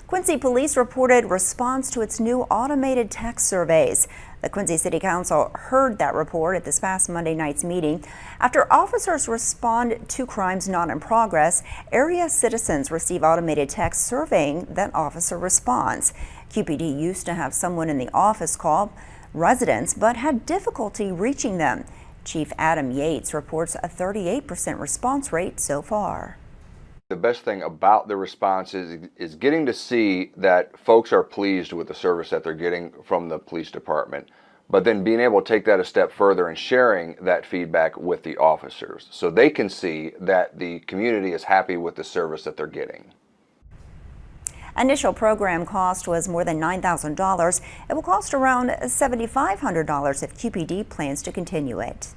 Quincy police reported response to its new automated text surveys. The Quincy City Council heard that report at this past Monday night's meeting. After officers respond to crimes not in progress, area citizens receive automated text surveying that officer responds. QPD used to have someone in the office call residents but had difficulty reaching them. Chief Adam Yates reports a 38% response rate so far. The best thing about the response is getting to see that folks are pleased with the service that they're getting from the police department, but then being able to take that a step further and sharing that feedback with the officers so they can see that the community is happy with the service that they're getting. Initial program cost was more than $9,000. It will cost around $7,500 if QPD plans to continue it.